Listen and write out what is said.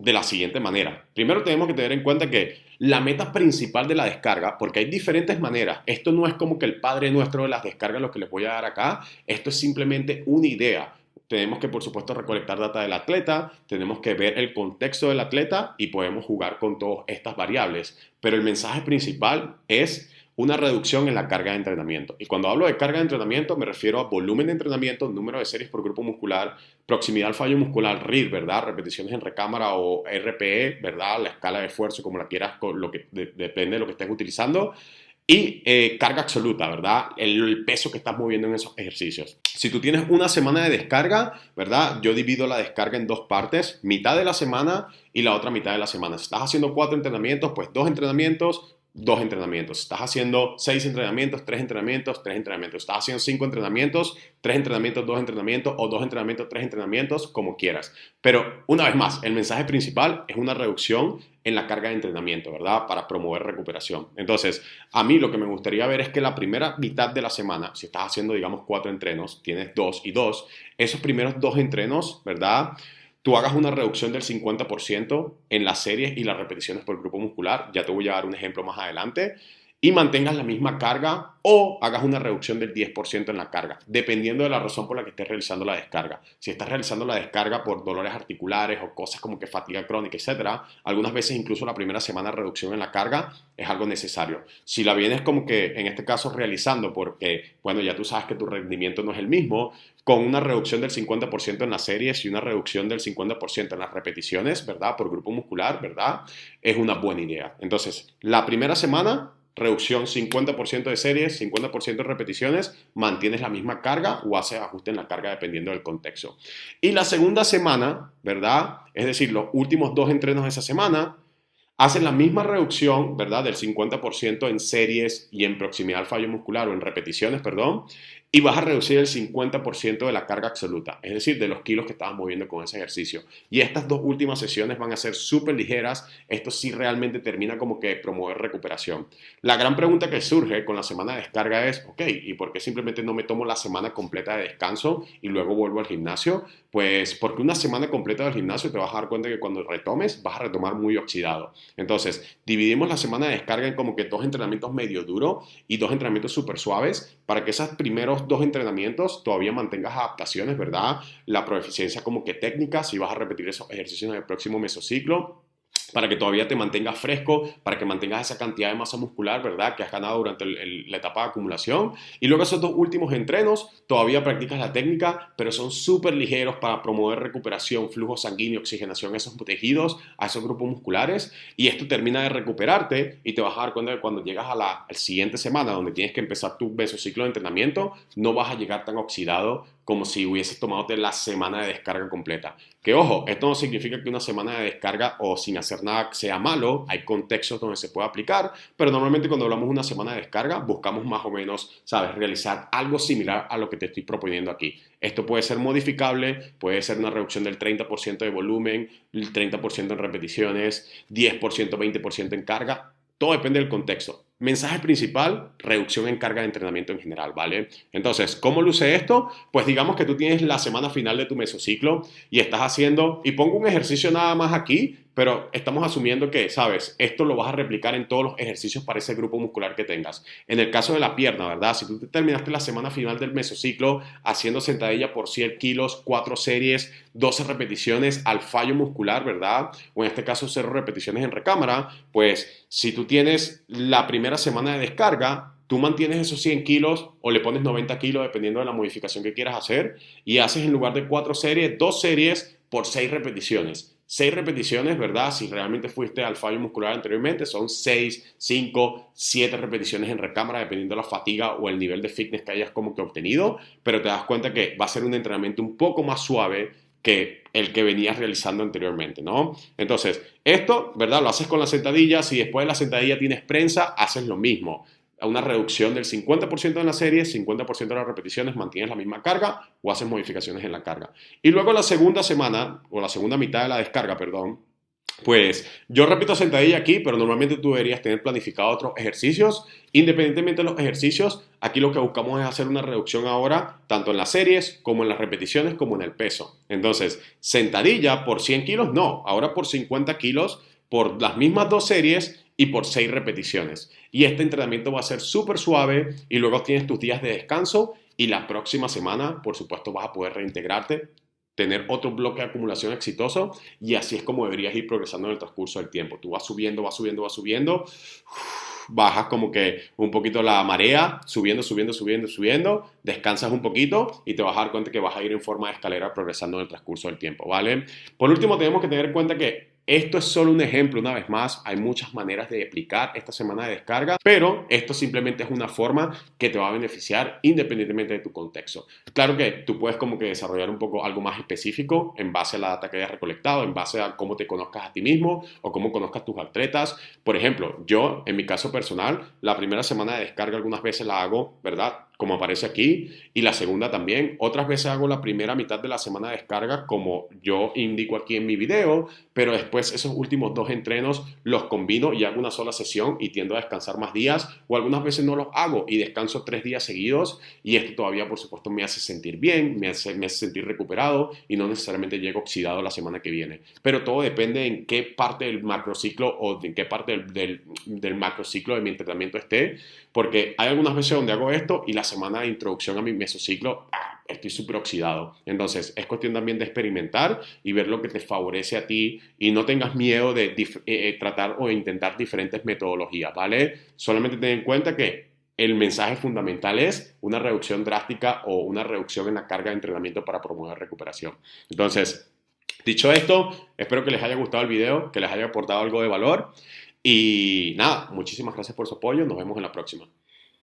de la siguiente manera. Primero tenemos que tener en cuenta que la meta principal de la descarga, porque hay diferentes maneras, esto no es como que el padre nuestro de las descargas lo que les voy a dar acá, esto es simplemente una idea. Tenemos que, por supuesto, recolectar data del atleta, tenemos que ver el contexto del atleta y podemos jugar con todas estas variables. Pero el mensaje principal es una reducción en la carga de entrenamiento. Y cuando hablo de carga de entrenamiento me refiero a volumen de entrenamiento, número de series por grupo muscular, proximidad al fallo muscular, RIR, ¿verdad? Repeticiones en recámara o RPE, ¿verdad? La escala de esfuerzo, como la quieras, depende de lo que estés utilizando. Y carga absoluta, ¿verdad? El peso que estás moviendo en esos ejercicios. Si tú tienes una semana de descarga, ¿verdad? Yo divido la descarga en dos partes, mitad de la semana y la otra mitad de la semana. Si estás haciendo 4 entrenamientos, pues 2 entrenamientos. Estás haciendo 6 entrenamientos, 3 entrenamientos, 3 entrenamientos. Estás haciendo 5 entrenamientos, 3 entrenamientos, 2 entrenamientos o 2 entrenamientos, 3 entrenamientos, como quieras. Pero una vez más, el mensaje principal es una reducción en la carga de entrenamiento, ¿verdad? Para promover recuperación. Entonces, a mí lo que me gustaría ver es que la primera mitad de la semana, si estás haciendo, digamos, 4 entrenos, tienes 2 y 2, esos primeros 2 entrenos, ¿verdad? Tú hagas una reducción del 50% en las series y las repeticiones por grupo muscular, ya te voy a dar un ejemplo más adelante, y mantengas la misma carga o hagas una reducción del 10% en la carga, dependiendo de la razón por la que estés realizando la descarga. Si estás realizando la descarga por dolores articulares o cosas como que fatiga crónica, etcétera, algunas veces incluso la primera semana reducción en la carga es algo necesario. Si la vienes como que en este caso realizando porque, bueno, ya tú sabes que tu rendimiento no es el mismo, con una reducción del 50% en las series y una reducción del 50% en las repeticiones, ¿verdad? Por grupo muscular, ¿verdad? Es una buena idea. Entonces, la primera semana, reducción 50% de series, 50% de repeticiones, mantienes la misma carga o haces ajuste en la carga dependiendo del contexto. Y la segunda semana, ¿verdad? Es decir, los últimos 2 entrenos de esa semana, hacen la misma reducción, ¿verdad? Del 50% en series y en proximidad al fallo muscular o en repeticiones, perdón, y vas a reducir el 50% de la carga absoluta, es decir, de los kilos que estabas moviendo con ese ejercicio. Y estas 2 últimas sesiones van a ser súper ligeras, esto sí realmente termina como que promover recuperación. La gran pregunta que surge con la semana de descarga es, ok, ¿y por qué simplemente no me tomo la semana completa de descanso y luego vuelvo al gimnasio? Pues porque una semana completa del gimnasio te vas a dar cuenta que cuando retomes vas a retomar muy oxidado. Entonces, dividimos la semana de descarga en como que 2 entrenamientos medio duros y 2 entrenamientos súper suaves para que esos primeros 2 entrenamientos todavía mantengas adaptaciones, ¿verdad? La proeficiencia como que técnica, si vas a repetir esos ejercicios en el próximo mesociclo, para que todavía te mantengas fresco, para que mantengas esa cantidad de masa muscular, ¿verdad? Que has ganado durante la etapa de acumulación. Y luego esos 2 últimos entrenos, todavía practicas la técnica, pero son súper ligeros para promover recuperación, flujo sanguíneo, oxigenación a esos tejidos, a esos grupos musculares. Y esto termina de recuperarte y te vas a dar cuenta que cuando llegas a la siguiente semana, donde tienes que empezar tu mesociclo de entrenamiento, no vas a llegar tan oxidado como si hubieses tomado la semana de descarga completa. Que ojo, esto no significa que una semana de descarga o sin hacer nada sea malo, hay contextos donde se puede aplicar, pero normalmente cuando hablamos de una semana de descarga buscamos más o menos, sabes, realizar algo similar a lo que te estoy proponiendo aquí. Esto puede ser modificable, puede ser una reducción del 30% de volumen, el 30% en repeticiones, 10%, 20% en carga, todo depende del contexto. Mensaje principal, reducción en carga de entrenamiento en general, ¿vale? Entonces, ¿cómo luce esto? Pues digamos que tú tienes la semana final de tu mesociclo y estás haciendo, y pongo un ejercicio nada más aquí, pero estamos asumiendo que, sabes, esto lo vas a replicar en todos los ejercicios para ese grupo muscular que tengas. En el caso de la pierna, ¿verdad? Si tú terminaste la semana final del mesociclo haciendo sentadilla por 100 kilos, 4 series, 12 repeticiones al fallo muscular, ¿verdad? O en este caso 0 repeticiones en recámara, pues si tú tienes la primera semana de descarga, tú mantienes esos 100 kilos o le pones 90 kilos dependiendo de la modificación que quieras hacer y haces en lugar de 4 series, 2 series por 6 repeticiones. 6 repeticiones, ¿verdad? Si realmente fuiste al fallo muscular anteriormente, son 6, 5, 7 repeticiones en recámara, dependiendo de la fatiga o el nivel de fitness que hayas como que obtenido, pero te das cuenta que va a ser un entrenamiento un poco más suave que el que venías realizando anteriormente, ¿no? Entonces, esto, ¿verdad? Lo haces con la sentadilla, si después de la sentadilla tienes prensa, haces lo mismo. Una reducción del 50% en la serie, 50% de las repeticiones, mantienes la misma carga o haces modificaciones en la carga. Y luego la segunda semana, o la segunda mitad de la descarga, perdón, Pues yo repito sentadilla aquí, pero normalmente tú deberías tener planificado otros ejercicios. Independientemente de los ejercicios, aquí lo que buscamos es hacer una reducción ahora, tanto en las series como en las repeticiones, como en el peso. Entonces, sentadilla por 100 kilos, no, ahora por 50 kilos, por las mismas dos series y por 6 repeticiones. Y este entrenamiento va a ser súper suave y luego tienes tus días de descanso y la próxima semana, por supuesto, vas a poder reintegrarte, tener otro bloque de acumulación exitoso y así es como deberías ir progresando en el transcurso del tiempo. Tú vas subiendo, vas subiendo, vas subiendo, bajas como que un poquito la marea, subiendo, subiendo, subiendo, subiendo, descansas un poquito y te vas a dar cuenta que vas a ir en forma de escalera progresando en el transcurso del tiempo, ¿vale? Por último, tenemos que tener en cuenta que esto es solo un ejemplo, una vez más, hay muchas maneras de aplicar esta semana de descarga, pero esto simplemente es una forma que te va a beneficiar independientemente de tu contexto. Claro que tú puedes como que desarrollar un poco algo más específico en base a la data que hayas recolectado, en base a cómo te conozcas a ti mismo o cómo conozcas tus atletas. Por ejemplo, yo en mi caso personal, la primera semana de descarga algunas veces la hago, ¿verdad? Como aparece aquí, y la segunda también. Otras veces hago la primera mitad de la semana de descarga como yo indico aquí en mi video, pero después esos últimos dos entrenos los combino y hago una sola sesión y tiendo a descansar más días, o algunas veces no los hago y descanso 3 días seguidos y esto todavía por supuesto me hace sentir bien, me hace sentir recuperado y no necesariamente llego oxidado la semana que viene. Pero todo depende en qué parte del macrociclo o en qué parte del macrociclo de mi entrenamiento esté, porque hay algunas veces donde hago esto y la semana de introducción a mi mesociclo estoy súper oxidado. Entonces es cuestión también de experimentar y ver lo que te favorece a ti y no tengas miedo de tratar o intentar diferentes metodologías, ¿vale? Solamente ten en cuenta que el mensaje fundamental es una reducción drástica o una reducción en la carga de entrenamiento para promover recuperación. Entonces, dicho esto, espero que les haya gustado el video, que les haya aportado algo de valor y nada, muchísimas gracias por su apoyo, nos vemos en la próxima.